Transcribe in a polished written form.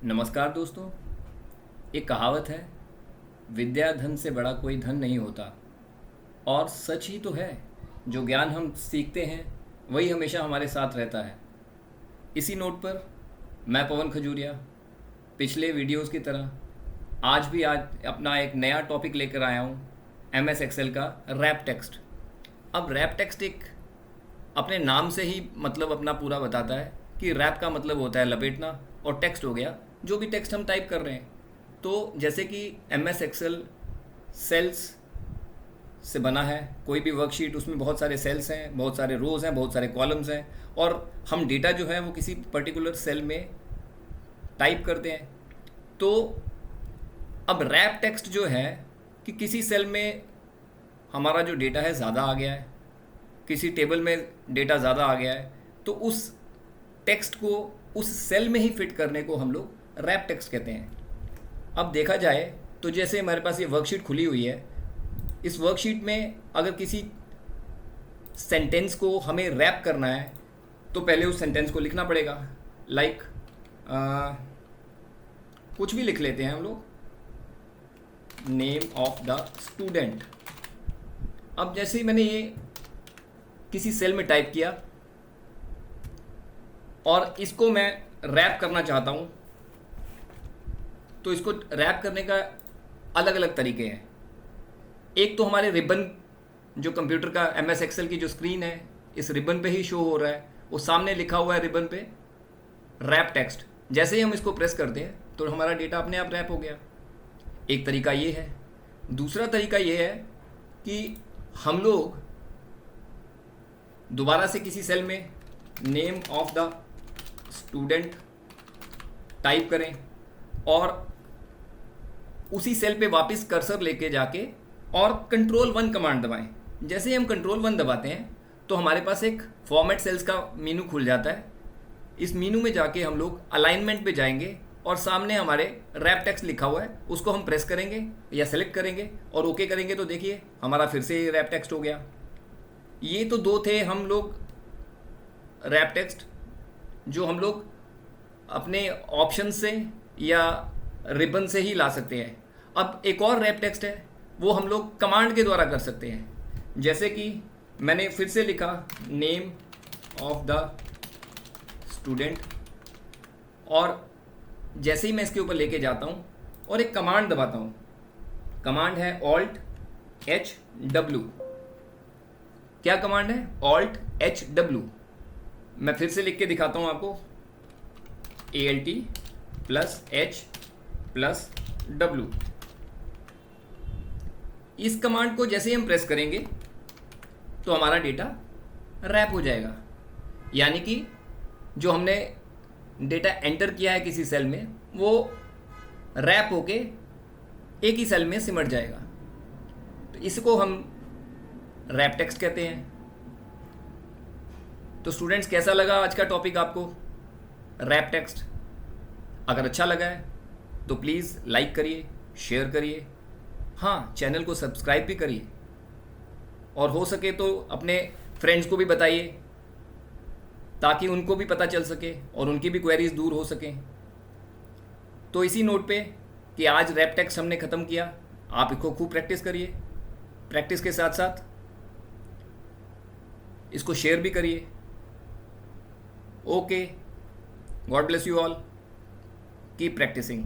नमस्कार दोस्तों। एक कहावत है, विद्या धन से बड़ा कोई धन नहीं होता। और सच ही तो है। जो ज्ञान हम सीखते हैं वही हमेशा हमारे साथ रहता है। इसी नोट पर मैं पवन खजूरिया पिछले वीडियोस की तरह आज अपना एक नया टॉपिक लेकर आया हूँ, MS एक्सेल का रैप टेक्स्ट। अब रैप टेक्स्ट एक अपने नाम से ही मतलब अपना पूरा बताता है कि रैप का मतलब होता है लपेटना, और टेक्स्ट हो गया जो भी टेक्स्ट हम टाइप कर रहे हैं। तो जैसे कि MS एक्सेल सेल्स से बना है, कोई भी वर्कशीट उसमें बहुत सारे सेल्स हैं, बहुत सारे रोज़ हैं, बहुत सारे कॉलम्स हैं, और हम डेटा जो है वो किसी पर्टिकुलर सेल में टाइप करते हैं। तो अब रैप टेक्स्ट जो है कि किसी सेल में हमारा जो डेटा है ज़्यादा आ गया है, किसी टेबल में डेटा ज़्यादा आ गया है, तो उस टेक्स्ट को उस सेल में ही फिट करने को हम लोग रैप टेक्स्ट कहते हैं। अब देखा जाए तो जैसे हमारे पास ये वर्कशीट खुली हुई है, इस वर्कशीट में अगर किसी सेंटेंस को हमें रैप करना है तो पहले उस सेंटेंस को लिखना पड़ेगा। लाइक कुछ भी लिख लेते हैं हम लोग, नेम ऑफ द स्टूडेंट। अब जैसे ही मैंने ये किसी सेल में टाइप किया और इसको मैं रैप करना चाहता हूँ, तो इसको रैप करने का अलग अलग तरीके हैं। एक तो हमारे रिबन, जो कंप्यूटर का MS एक्सेल की जो स्क्रीन है, इस रिबन पे ही शो हो रहा है, वो सामने लिखा हुआ है रिबन पे रैप टेक्स्ट। जैसे ही हम इसको प्रेस करते हैं तो हमारा डेटा अपने आप रैप हो गया। एक तरीका ये है। दूसरा तरीका ये है कि हम लोग दोबारा से किसी सेल में name of the student type करें और उसी सेल पे वापस कर्सर लेके जाके और Ctrl+1 कमांड दबाएं। जैसे ही हम Ctrl+1 दबाते हैं तो हमारे पास एक फॉर्मेट सेल्स का मीनू खुल जाता है। इस मीनू में जाके हम लोग अलाइनमेंट पे जाएंगे और सामने हमारे रैप टेक्स्ट लिखा हुआ है, उसको हम प्रेस करेंगे या सेलेक्ट करेंगे और ओके करेंगे, तो देखिए हमारा फिर से रैप टेक्स्ट हो गया। ये तो दो थे हम लोग रैप टेक्स्ट जो हम लोग अपने ऑप्शन से या रिबन से ही ला सकते हैं। अब एक और रैप टेक्स्ट है, वो हम लोग कमांड के द्वारा कर सकते हैं। जैसे कि मैंने फिर से लिखा नेम ऑफ द स्टूडेंट, और जैसे ही मैं इसके ऊपर लेके जाता हूँ और एक कमांड दबाता हूँ, कमांड है Alt+H+W। क्या कमांड है? Alt+H+W। मैं फिर से लिख के दिखाता हूँ आपको, Alt+H+W। इस कमांड को जैसे ही हम प्रेस करेंगे तो हमारा डेटा रैप हो जाएगा। यानी कि जो हमने डेटा एंटर किया है किसी सेल में, वो रैप होके एक ही सेल में सिमट जाएगा। तो इसको हम रैप टेक्स्ट कहते हैं। तो स्टूडेंट्स, कैसा लगा आज का टॉपिक आपको, रैप टेक्स्ट? अगर अच्छा लगा है तो प्लीज़ लाइक करिए, शेयर करिए, हाँ चैनल को सब्सक्राइब भी करिए, और हो सके तो अपने फ्रेंड्स को भी बताइए ताकि उनको भी पता चल सके और उनकी भी क्वेरीज दूर हो सकें। तो इसी नोट पे कि आज रैप टेक्स्ट हमने ख़त्म किया, आप इसको खूब प्रैक्टिस करिए। प्रैक्टिस के साथ साथ इसको शेयर भी करिए। Okay, God bless you all, keep practising.